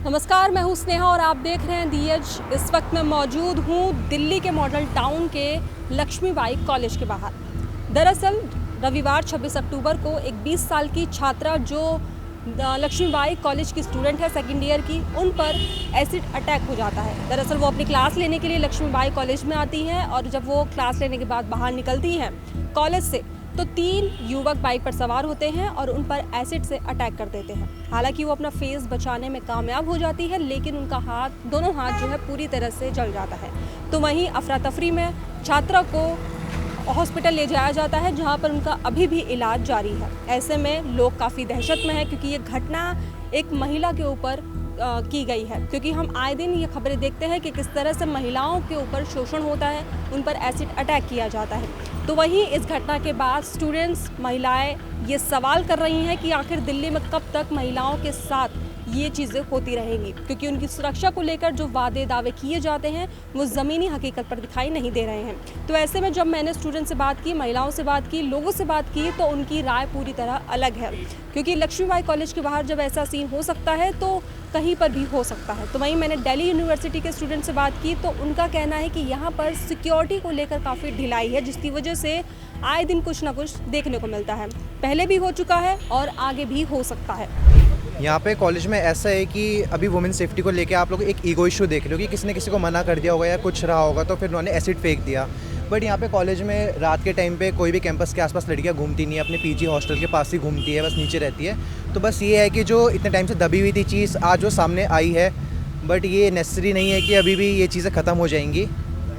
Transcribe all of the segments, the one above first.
नमस्कार, मैं हूँ स्नेहा और आप देख रहे हैं दी एज। इस वक्त मैं मौजूद हूँ दिल्ली के मॉडल टाउन के लक्ष्मीबाई कॉलेज के बाहर। दरअसल रविवार 26 अक्टूबर को एक 20 साल की छात्रा जो लक्ष्मीबाई कॉलेज की स्टूडेंट है सेकेंड ईयर की, उन पर एसिड अटैक हो जाता है। दरअसल वो अपनी क्लास लेने के लिए लक्ष्मीबाई कॉलेज में आती हैं और जब वो क्लास लेने के बाद बाहर निकलती हैं कॉलेज से तो 3 युवक बाइक पर सवार होते हैं और उन पर एसिड से अटैक कर देते हैं। हालांकि वो अपना फेस बचाने में कामयाब हो जाती है, लेकिन उनका दोनों हाथ जो है पूरी तरह से जल जाता है। तो वहीं अफरा तफरी में छात्रा को हॉस्पिटल ले जाया जाता है, जहां पर उनका अभी भी इलाज जारी है। ऐसे में लोग काफ़ी दहशत में हैं क्योंकि ये घटना एक महिला के ऊपर की गई है। क्योंकि हम आए दिन ये खबरें देखते हैं कि किस तरह से महिलाओं के ऊपर शोषण होता है, उन पर एसिड अटैक किया जाता है। तो वहीं इस घटना के बाद स्टूडेंट्स, महिलाएं ये सवाल कर रही हैं कि आखिर दिल्ली में कब तक महिलाओं के साथ ये चीज़ें होती रहेंगी, क्योंकि उनकी सुरक्षा को लेकर जो वादे दावे किए जाते हैं वो ज़मीनी हकीकत पर दिखाई नहीं दे रहे हैं। तो ऐसे में जब मैंने स्टूडेंट से बात की, महिलाओं से बात की, लोगों से बात की, तो उनकी राय पूरी तरह अलग है। क्योंकि लक्ष्मीबाई कॉलेज के बाहर जब ऐसा सीन हो सकता है तो कहीं पर भी हो सकता है। तो वहीं मैंने दिल्ली यूनिवर्सिटी के स्टूडेंट से बात की, तो उनका कहना है कि यहाँ पर सिक्योरिटी को लेकर काफ़ी ढिलाई है, जिसकी वजह से आए दिन कुछ ना कुछ देखने को मिलता है। पहले भी हो चुका है और आगे भी हो सकता है। यहाँ पे कॉलेज में ऐसा है कि अभी वुमेन सेफ्टी को लेके आप लोग एक ईगो इशू देख रहे हो कि किसी ने किसी को मना कर दिया होगा या कुछ रहा होगा तो फिर उन्होंने एसिड फेंक दिया। बट यहाँ पे कॉलेज में रात के टाइम पे कोई भी कैंपस के आसपास लड़कियाँ घूमती नहीं है, अपने पीजी हॉस्टल के पास ही घूमती है, बस नीचे रहती है। तो बस ये है कि जो इतने टाइम से दबी हुई थी चीज़ आज वो सामने आई है, बट ये नेसेसरी नहीं है कि अभी भी ये चीज़ें ख़त्म हो जाएंगी।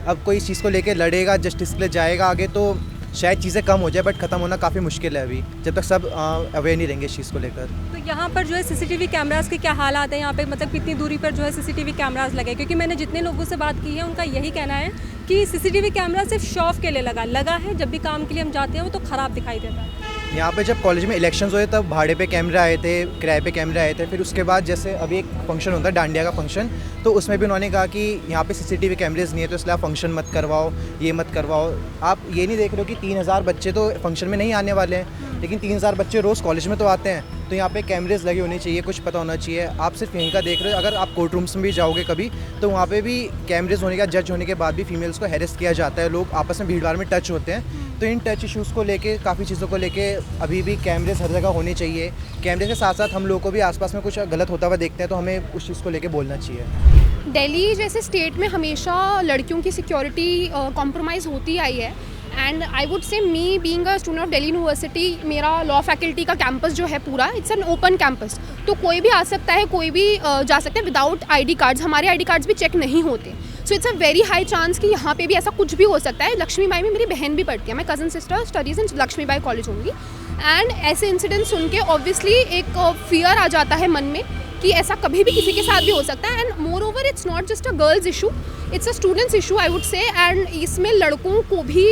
अब कोई इस चीज़ को लेकर लड़ेगा, जस्टिस के लिए जाएगा आगे तो शायद चीज़ें कम हो जाए, बट ख़त्म होना काफ़ी मुश्किल है अभी, जब तक सब अवेयर नहीं रहेंगे इस चीज़ को लेकर। तो यहाँ पर जो है सीसीटीवी कैमरास के क्या हालात हैं यहाँ पे, मतलब कितनी दूरी पर जो है सीसीटीवी कैमरास लगे? क्योंकि मैंने जितने लोगों से बात की है उनका यही कहना है कि सीसीटीवी कैमरा सिर्फ शो ऑफ के लिए लगा है, जब भी काम के लिए हम जाते हैं वो तो ख़राब दिखाई देता है। यहाँ पे जब कॉलेज में इलेक्शंस हुए तब भाड़े पे कैमरा आए थे, किराए पे कैमरा आए थे। फिर उसके बाद जैसे अभी एक फंक्शन होता है डांडिया का फंक्शन, तो उसमें भी उन्होंने कहा कि यहाँ पे सीसीटीवी कैमरेज नहीं है तो इसलिए आप फंक्शन मत करवाओ, ये मत करवाओ। आप ये नहीं देख रहे हो कि 3000 बच्चे तो फंक्शन में नहीं आने वाले हैं, लेकिन 3000 बच्चे रोज़ कॉलेज में तो आते हैं। तो यहाँ पे कैमरेज लगे होने चाहिए, कुछ पता होना चाहिए। आप सिर्फ यहीं का देख रहे हो, अगर आप कोर्ट रूम्स में भी जाओगे कभी तो वहाँ पे भी कैमरेज होने का, जज होने के बाद भी फीमेल्स को हैरेस किया जाता है, लोग आपस में भीड़ भाड़ में टच होते हैं। तो इन टच इश्यूज़ को लेके, काफ़ी चीज़ों को लेके अभी भी कैमरेज हर जगह होने चाहिए। कैमरे के साथ साथ हम लोगों को भी आसपास में कुछ गलत होता हुआ देखते हैं तो हमें उस चीज़ को लेके बोलना चाहिए। दिल्ली जैसे स्टेट में हमेशा लड़कियों की सिक्योरिटी कॉम्प्रोमाइज़ होती आई है। एंड आई वुड से me being a student of Delhi university, मेरा लॉ फैकल्टी का कैंपस जो है पूरा, इट्स एन ओपन कैंपस। तो कोई भी आ सकता है, कोई भी जा सकता है विदाउट आईडी कार्ड्स। हमारे आईडी कार्ड्स भी चेक नहीं होते। So it's a very high chance कि यहाँ पे भी ऐसा कुछ भी हो सकता है। लक्ष्मीबाई में मेरी बहन भी पढ़ती है, मैं cousin sister studies in Lakshmibai college होंगी। एंड ऐसे इंसिडेंट सुन के ऑब्वियसली एक फियर आ जाता है मन में कि ऐसा कभी भी किसी के साथ भी हो सकता है। And moreover it's not just a girls issue, it's a students issue I would say. And इसमें लड़कों को भी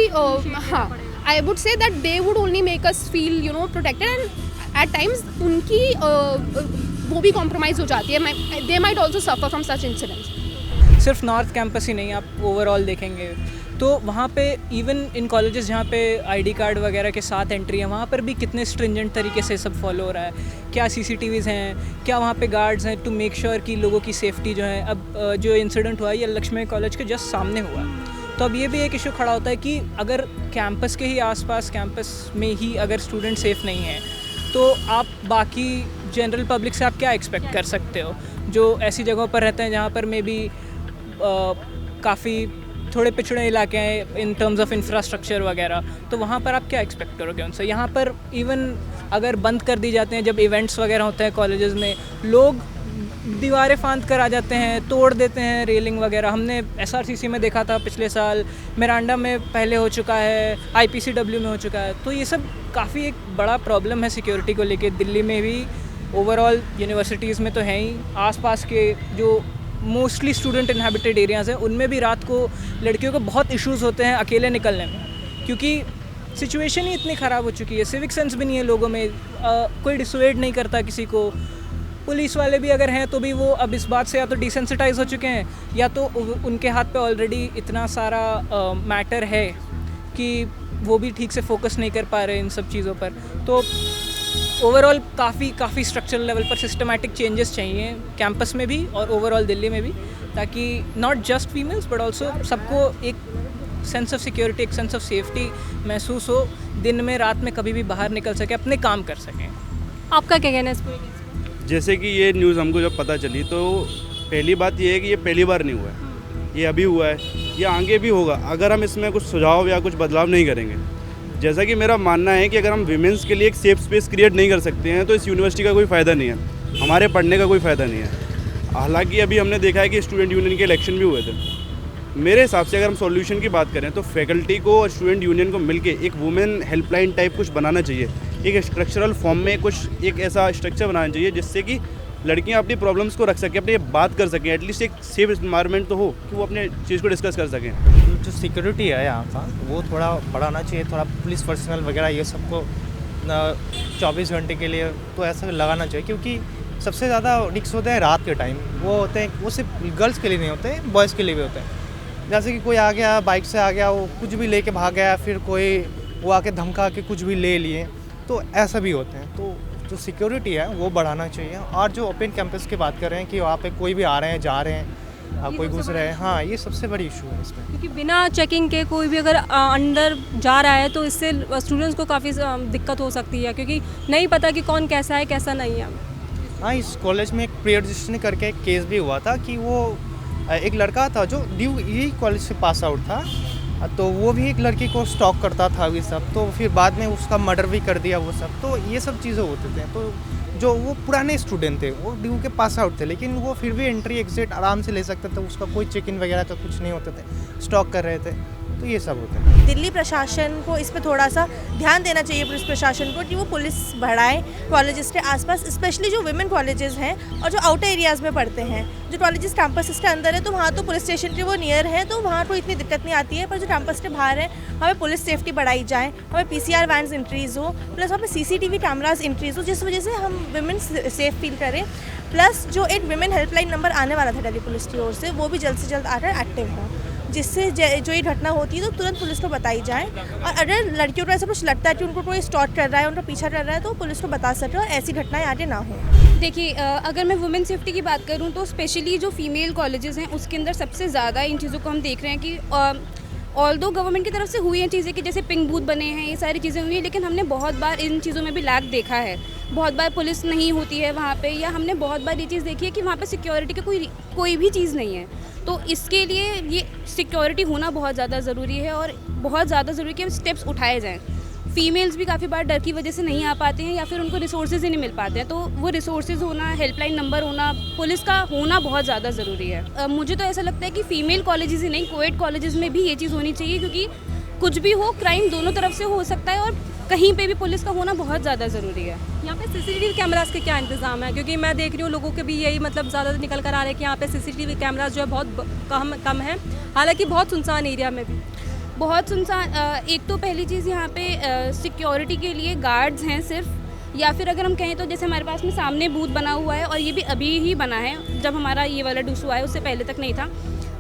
हाँ, I would say that they would only make us feel protected. And at times उनकी वो भी compromise हो जाती है, they might also suffer from such incidents. सिर्फ नॉर्थ कैंपस ही नहीं, आप ओवरऑल देखेंगे तो वहाँ पे इवन इन कॉलेजेस जहाँ पे आईडी कार्ड वगैरह के साथ एंट्री है, वहाँ पर भी कितने स्ट्रिंजेंट तरीके से सब फॉलो हो रहा है। क्या सीसीटीवीज़ हैं, क्या वहाँ पे गार्ड्स हैं टू मेक श्योर कि लोगों की सेफ्टी जो है। अब जो इंसिडेंट हुआ है ये लक्ष्मी कॉलेज के जस्ट सामने हुआ, तो अब ये भी एक इशू खड़ा होता है कि अगर कैंपस के ही आसपास, कैंपस में ही अगर स्टूडेंट सेफ़ नहीं है तो आप बाकी जनरल पब्लिक से आप क्या एक्सपेक्ट कर सकते हो, जो ऐसी जगहों पर रहते हैं जहाँ पर मे बी काफ़ी थोड़े पिछड़े इलाके हैं इन टर्म्स ऑफ इंफ्रास्ट्रक्चर वगैरह। तो वहाँ पर आप क्या एक्सपेक्ट करोगे उनसे? यहाँ पर इवन अगर बंद कर दी जाते हैं, जब इवेंट्स वगैरह होते हैं कॉलेजेस में, लोग दीवारें फांद कर आ जाते हैं, तोड़ देते हैं रेलिंग वगैरह। हमने SRCC में देखा था पिछले साल, मिरांडा में पहले हो चुका है, IPCW में हो चुका है। तो ये सब काफ़ी एक बड़ा प्रॉब्लम है सिक्योरिटी को लेके। दिल्ली में भी ओवरऑल यूनिवर्सिटीज़ में तो है ही, आसपास के जो मोस्टली स्टूडेंट इनहैबिटेड एरियाज़ हैं उनमें भी रात को लड़कियों को बहुत इश्यूज़ होते हैं अकेले निकलने में, क्योंकि सिचुएशन ही इतनी ख़राब हो चुकी है। सिविक सेंस भी नहीं है लोगों में, कोई डिसुएड नहीं करता किसी को। पुलिस वाले भी अगर हैं तो भी वो अब इस बात से या तो डिसेंसिटाइज हो चुके हैं, या तो उनके हाथ पे ऑलरेडी इतना सारा मैटर है कि वो भी ठीक से फोकस नहीं कर पा रहे इन सब चीज़ों पर। तो ओवरऑल काफ़ी स्ट्रक्चरल लेवल पर सिस्टमैटिक चेंजेस चाहिए कैंपस में भी और ओवरऑल दिल्ली में भी, ताकि not just females but also सबको एक सेंस ऑफ सिक्योरिटी, एक सेंस ऑफ सेफ्टी महसूस हो, दिन में रात में कभी भी बाहर निकल सके, अपने काम कर सकें। आपका क्या कहना है इस पर? जैसे कि ये न्यूज़ हमको जब पता चली तो पहली बात ये है कि ये पहली बार नहीं हुआ है, ये अभी हुआ है, ये आगे भी होगा अगर हम इसमें कुछ सुझाव या कुछ बदलाव नहीं करेंगे। जैसा कि मेरा मानना है कि अगर हम विमेंस के लिए एक सेफ स्पेस क्रिएट नहीं कर सकते हैं तो इस यूनिवर्सिटी का कोई फ़ायदा नहीं है, हमारे पढ़ने का कोई फ़ायदा नहीं है। हालांकि अभी हमने देखा है कि स्टूडेंट यूनियन के इलेक्शन भी हुए थे। मेरे हिसाब से अगर हम सॉल्यूशन की बात करें तो फैकल्टी को और स्टूडेंट यूनियन को मिलके एक वुमेन हेल्पलाइन टाइप कुछ बनाना चाहिए, एक स्ट्रक्चरल फॉर्म में कुछ एक ऐसा स्ट्रक्चर बनाना चाहिए जिससे कि लड़कियां अपनी प्रॉब्लम्स को रख सकें, अपनी बात कर सकें, एटलीस्ट एक सेफ इन्वायरमेंट तो हो कि वो अपने चीज़ को डिस्कस कर सकें। जो सिक्योरिटी है यहाँ का वो थोड़ा बढ़ाना चाहिए, थोड़ा पुलिस पर्सनल वगैरह ये सबको 24 घंटे के लिए तो ऐसा लगाना चाहिए, क्योंकि सबसे ज़्यादा रिक्स होते हैं रात के टाइम। वो होते हैं, वो सिर्फ गर्ल्स के लिए नहीं होते, बॉयज़ के लिए भी होते हैं। जैसे कि कोई आ गया बाइक से आ गया, वो कुछ भी लेके भाग गया, फिर कोई वो आके धमका के कुछ भी ले लिए, तो ऐसा भी होते हैं। तो जो सिक्योरिटी है वो बढ़ाना चाहिए। और जो ओपन कैंपस की बात कर रहे हैं कि वहाँ पे कोई भी आ रहे हैं जा रहे हैं, कोई घुस रहे हैं, हाँ ये सबसे बड़ी इशू है इसमें। क्योंकि बिना चेकिंग के कोई भी अगर अंदर जा रहा है तो इससे स्टूडेंट्स को काफ़ी दिक्कत हो सकती है, क्योंकि नहीं पता कि कौन कैसा है कैसा नहीं है। हाँ, इस कॉलेज में एक प्रियर रजिस्टर करके एक केस भी हुआ था कि वो एक लड़का था जो ड्यू यही कॉलेज से पास आउट था, तो वो भी एक लड़की को स्टॉक करता था ये सब, तो फिर बाद में उसका मर्डर भी कर दिया वो सब। तो ये सब चीज़ें होते थे। तो जो वो पुराने स्टूडेंट थे वो ड्यू के पास आउट थे, लेकिन वो फिर भी एंट्री एग्जिट आराम से ले सकते थे, उसका कोई चेक इन वगैरह का कुछ नहीं होते थे, स्टॉक कर रहे थे। तो ये सब होता है। दिल्ली प्रशासन को इस पे थोड़ा सा ध्यान देना चाहिए, पुलिस प्रशासन को, कि वो पुलिस बढ़ाए कॉलेजेस के आसपास, स्पेशली जो वुमेन कॉलेजेस हैं और जो आउटर एरियाज़ में पढ़ते हैं। जो कॉलेजेस कैंपस के अंदर है तो वहाँ तो पुलिस स्टेशन के वो नियर है, तो वहाँ कोई इतनी दिक्कत नहीं आती है, पर जो कैंपस के बाहर है वहाँ पे पुलिस सेफ्टी बढ़ाई जाए, वहाँ पे PCR वैन्स इंक्रीज़ हो, प्लस वहाँ पे CCTV कैमराज इंक्रीज़ हो, जिस वजह से हम वुमेन सेफ फील करें। प्लस जो एक वुमेन हेल्पलाइन नंबर आने वाला था दिल्ली पुलिस की ओर से, वो भी जल्द से जल्द आकर एक्टिव हो, जिससे जो ये घटना होती है तो तुरंत पुलिस को बताई जाए। और अगर लड़कियों को ऐसा कुछ लगता है कि उनको कोई स्टॉक कर रहा है, उनका पीछा कर रहा है, तो पुलिस को बता सके और ऐसी घटनाएं आगे ना हो। देखिए, अगर मैं वुमेन सेफ्टी की बात करूं तो स्पेशली जो फीमेल कॉलेजेस हैं उसके अंदर सबसे ज़्यादा इन चीज़ों को हम देख रहे हैं कि ऑल्दो गवर्नमेंट की तरफ से हुई हैं चीज़ें कि जैसे पिंक बूथ बने हैं, ये सारी चीज़ें हुई हैं, लेकिन हमने बहुत बार इन चीज़ों में भी लैग देखा है। बहुत बार पुलिस नहीं होती है वहाँ पे, या हमने बहुत बार ये चीज़ देखी है कि वहाँ पे सिक्योरिटी का कोई भी चीज़ नहीं है। तो इसके लिए ये सिक्योरिटी होना बहुत ज़्यादा ज़रूरी है और बहुत ज़्यादा ज़रूरी है कि स्टेप्स उठाए जाएँ। फीमेल्स भी काफ़ी बार डर की वजह से नहीं आ पाते हैं या फिर उनको रिसोर्सेज ही नहीं मिल पाते हैं, तो वो रिसोर्सेज होना, हेल्पलाइन नंबर होना, पुलिस का होना बहुत ज़्यादा ज़रूरी है। मुझे तो ऐसा लगता है कि फ़ीमेल कॉलेजेस ही नहीं, कोएड कॉलेजेस में भी ये चीज़ होनी चाहिए, क्योंकि कुछ भी हो, क्राइम दोनों तरफ से हो सकता है और कहीं पे भी पुलिस का होना बहुत ज़्यादा ज़रूरी है। यहाँ पे CCTV कैमरास के क्या इंतजाम है? क्योंकि मैं देख रही हूँ लोगों के भी यही मतलब ज़्यादा निकल कर आ रहे हैं कि यहाँ पे CCTV कैमरास जो है बहुत कम है, हालांकि बहुत सुनसान एरिया में भी बहुत सुनसान। एक तो पहली चीज़ यहाँ पे सिक्योरिटी के लिए गार्ड्स हैं सिर्फ, या फिर अगर हम कहें तो जैसे हमारे पास में सामने बूथ बना हुआ है और ये भी अभी ही बना है, जब हमारा ये वाला डूसू आया उससे पहले तक नहीं था।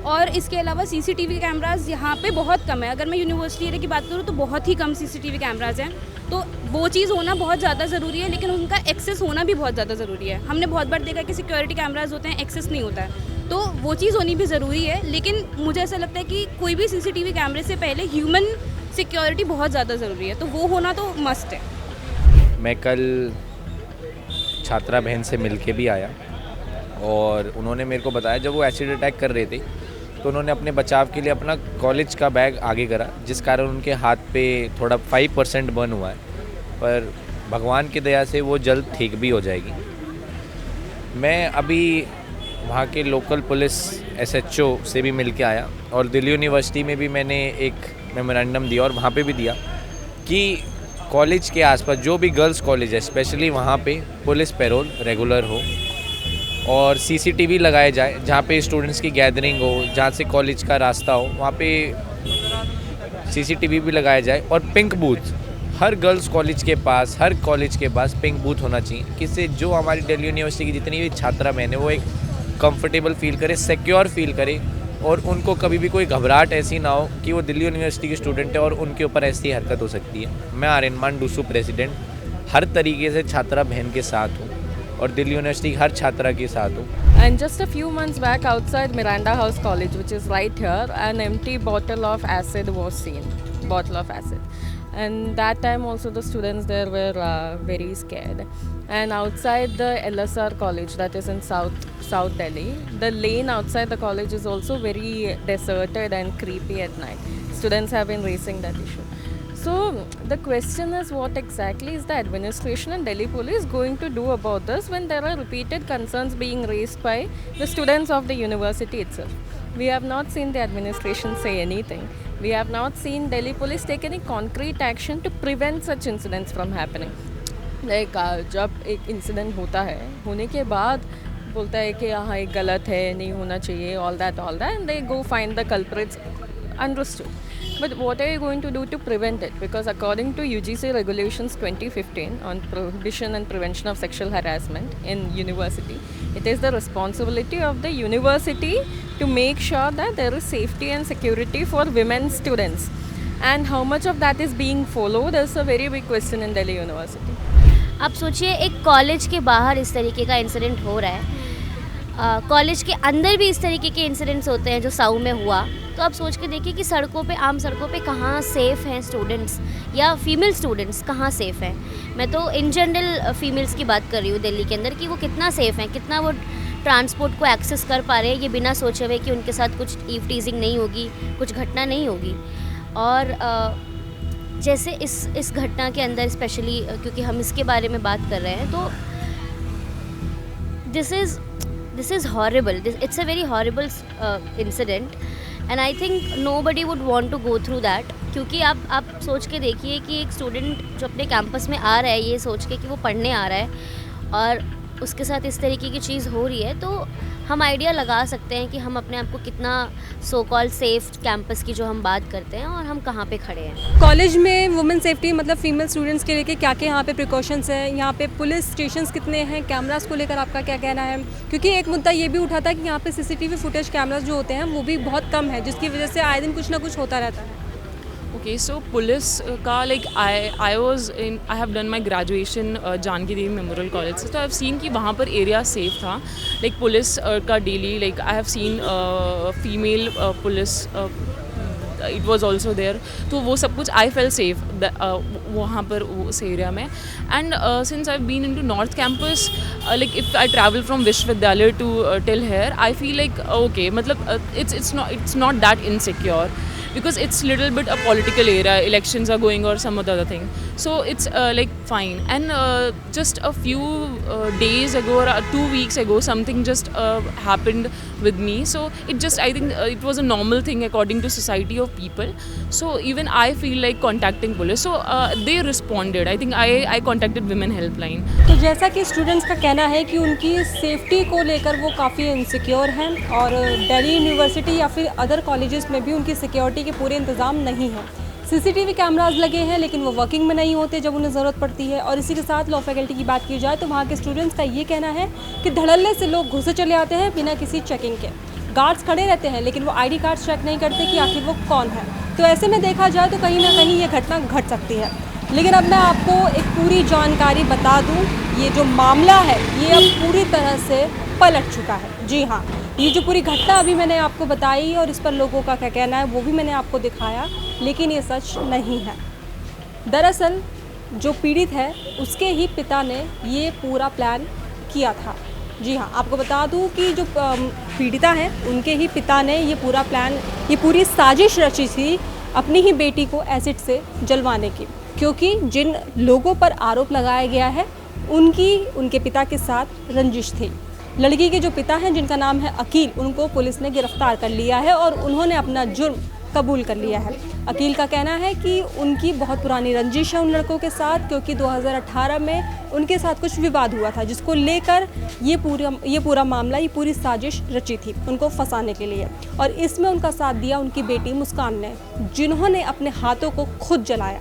और इसके अलावा CCTV कैमरास यहाँ पे बहुत कम है। अगर मैं यूनिवर्सिटी एरिया की बात करूँ तो बहुत ही कम CCTV कैमरास हैं, तो वो चीज़ होना बहुत ज़्यादा ज़रूरी है, लेकिन उनका एक्सेस होना भी बहुत ज़्यादा ज़रूरी है। हमने बहुत बार देखा कि सिक्योरिटी कैमरास होते हैं, एक्सेस नहीं होता है, तो वो चीज़ होनी भी ज़रूरी है। लेकिन मुझे ऐसा लगता है कि कोई भी CCTV कैमरे से पहले ह्यूमन सिक्योरिटी बहुत ज़्यादा ज़रूरी है, तो वो होना तो मस्ट है। मैं कल छात्रा बहन से मिल के भी आया और उन्होंने मेरे को बताया जब वो एसिड अटैक कर रहे थे तो उन्होंने अपने बचाव के लिए अपना कॉलेज का बैग आगे करा, जिस कारण उनके हाथ पे थोड़ा 5% बर्न हुआ है, पर भगवान की दया से वो जल्द ठीक भी हो जाएगी। मैं अभी वहाँ के लोकल पुलिस SHO से भी मिल के आया और दिल्ली यूनिवर्सिटी में भी मैंने एक मेमोरेंडम दिया और वहाँ पे भी दिया कि कॉलेज के आसपास जो भी गर्ल्स कॉलेज है स्पेशली वहाँ पे पुलिस पैरोल रेगुलर हो और CCTV लगाए जाए, जहाँ पे स्टूडेंट्स की गैदरिंग हो, जहाँ से कॉलेज का रास्ता हो, वहाँ पे CCTV भी लगाया जाए। और पिंक बूथ हर गर्ल्स कॉलेज के पास, हर कॉलेज के पास पिंक बूथ होना चाहिए, जिससे जो हमारी दिल्ली यूनिवर्सिटी की जितनी भी छात्रा बहन है वो एक कंफर्टेबल फील करे, सिक्योर फील करे और उनको कभी भी कोई घबराहट ऐसी ना हो कि वो दिल्ली यूनिवर्सिटी के स्टूडेंट है और उनके ऊपर ऐसी हरकत हो सकती है। मैं आर्यमान डूसू प्रेसिडेंट हर तरीके से छात्रा बहन के साथ हूँ और दिल्ली यूनिवर्सिटी हर छात्रा के साथ हूँ। And just a few months back, outside Miranda House College, which is right here, an empty bottle of acid was seen. Bottle of acid. And that time also the students there were very scared. And outside the LSR college, that is in South Delhi, the lane outside the college is also very deserted and creepy at night. Students have been raising that issue. So the question is, what exactly is the administration and Delhi police going to do about this when there are repeated concerns being raised by the students of the university itself? We have not seen the administration say anything. We have not seen Delhi police take any concrete action to prevent such incidents from happening. Like जब एक incident होता है, होने के बाद बोलता है कि हाँ ये गलत है, नहीं होना चाहिए, all that, and they go find the culprits, understood. But what are you going to do to prevent it? Because according to UGC regulations 2015 on prohibition and prevention of sexual harassment in university, it is the responsibility of the university to make sure that there is safety and security for women students. And how much of that is being followed is a very big question in Delhi University. आप सोचिए एक college के बाहर इस तरीके का incident हो रहा है, कॉलेज के अंदर भी इस तरीके के इंसिडेंट्स होते हैं जो साउ में हुआ, तो आप सोच के देखिए कि सड़कों पे, आम सड़कों पे कहाँ सेफ़ हैं स्टूडेंट्स या फीमेल स्टूडेंट्स कहाँ सेफ़ हैं। मैं तो इन जनरल फीमेल्स की बात कर रही हूँ दिल्ली के अंदर कि वो कितना सेफ़ हैं, कितना वो ट्रांसपोर्ट को एक्सेस कर पा रहे हैं, ये बिना सोचे हुए कि उनके साथ कुछ ईव टीजिंग नहीं होगी, कुछ घटना नहीं होगी। और जैसे इस घटना के अंदर स्पेशली क्योंकि हम इसके बारे में बात कर रहे हैं, तो this is horrible, it's a very horrible incident and I think nobody would want to go through that. क्योंकि आप सोच के देखिए कि एक स्टूडेंट जो अपने कैंपस में आ रहा है ये सोच के कि वो पढ़ने आ रहा है और उसके साथ इस तरीके की चीज़ हो रही है, तो हम आइडिया लगा सकते हैं कि हम अपने आप को कितना सो कॉल सेफ कैंपस की जो हम बात करते हैं और हम कहाँ पे खड़े हैं। कॉलेज में वुमेन सेफ्टी मतलब फीमेल स्टूडेंट्स के लिए क्या क्या यहाँ पे प्रिकॉशंस हैं, यहाँ पे पुलिस स्टेशंस कितने हैं, कैमरास को लेकर आपका क्या कहना है? क्योंकि एक मुद्दा ये भी उठा था कि यहाँ पे CCTV फुटेज कैमरास जो होते हैं वो भी बहुत कम है, जिसकी वजह से आए दिन कुछ ना कुछ होता रहता है। Okay, so पुलिस का like I have done my graduation Janki Devi memorial college से, तो आई हैव सीन कि वहाँ पर एरिया सेफ था। लाइक पुलिस का daily like I have seen female police it was also there, तो वो सब कुछ आई फेल सेफ वहाँ पर उस एरिया में। And since I have been into north campus, like if I travel from Vishwavidyalaya to till here, I feel like okay, मतलब it's not that insecure because it's little bit a political area, elections are going or some other thing, so it's like fine. And just a few days ago or 2 weeks ago something just happened with me, so it just I think it was a normal thing according to society of people, so even I feel like contacting police, so they responded. I think I contacted women helpline. तो जैसा कि students का कहना है कि उनकी safety को लेकर वो काफ़ी इनसिक्योर हैं और दिल्ली यूनिवर्सिटी या फिर अदर कॉलेजेस में भी उनकी सिक्योरिटी के पूरे इंतज़ाम नहीं हैं। CCTV कैमराज लगे हैं लेकिन वो वर्किंग में नहीं होते जब उन्हें ज़रूरत पड़ती है। और इसी के साथ लॉ फैकल्टी की बात की जाए तो वहाँ के स्टूडेंट्स का ये कहना है कि धड़ल्ले से लोग घुसे चले आते हैं बिना किसी चेकिंग के। गार्ड्स खड़े रहते हैं लेकिन वो ID कार्ड चेक नहीं करते कि आखिर वो कौन है। तो ऐसे में देखा जाए तो कहीं ना कहीं ये घटना घट सकती है। लेकिन अब मैं आपको एक पूरी जानकारी बता दूं, ये जो मामला है ये अब पूरी तरह से पलट चुका है। जी हाँ, ये जो पूरी घटना अभी मैंने आपको बताई और इस पर लोगों का क्या कहना है वो भी मैंने आपको दिखाया, लेकिन ये सच नहीं है। दरअसल जो पीड़ित है उसके ही पिता ने ये पूरा प्लान किया था। जी हाँ, आपको बता दूं कि जो पीड़िता हैं उनके ही पिता ने ये पूरा प्लान, ये पूरी साजिश रची थी अपनी ही बेटी को एसिड से जलवाने की, क्योंकि जिन लोगों पर आरोप लगाया गया है उनके पिता के साथ रंजिश थी। लड़की के जो पिता हैं जिनका नाम है अकील, उनको पुलिस ने गिरफ्तार कर लिया है और उन्होंने अपना जुर्म कबूल कर लिया है। अकील का कहना है कि उनकी बहुत पुरानी रंजिश है उन लड़कों के साथ, क्योंकि 2018 में उनके साथ कुछ विवाद हुआ था जिसको लेकर ये पूरा मामला, ये पूरी साजिश रची थी उनको फंसाने के लिए। और इसमें उनका साथ दिया उनकी बेटी मुस्कान ने, जिन्होंने अपने हाथों को खुद जलाया।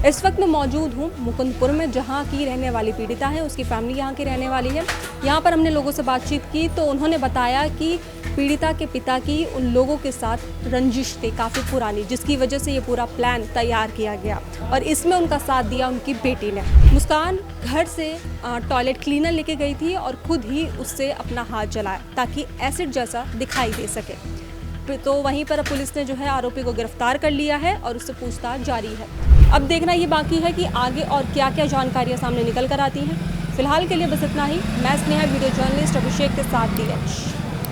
इस वक्त मैं मौजूद हूँ मुकुंदपुर में, जहाँ की रहने वाली पीड़िता है, उसकी फैमिली यहाँ की रहने वाली है। यहाँ पर हमने लोगों से बातचीत की तो उन्होंने बताया कि पीड़िता के पिता की उन लोगों के साथ रंजिश थी काफ़ी पुरानी, जिसकी वजह से ये पूरा प्लान तैयार किया गया और इसमें उनका साथ दिया उनकी बेटी ने। मुस्कान घर से टॉयलेट क्लीनर लेके गई थी और खुद ही उससे अपना हाथ जलाया ताकि एसिड जैसा दिखाई दे सके। तो वहीं पर पुलिस ने जो है आरोपी को गिरफ्तार कर लिया है और उससे पूछताछ जारी है। अब देखना ये बाकी है कि आगे और क्या क्या जानकारियाँ सामने निकल कर आती हैं। फिलहाल के लिए बस इतना ही। मैं स्नेहा, वीडियो जर्नलिस्ट अभिषेक के साथ DH।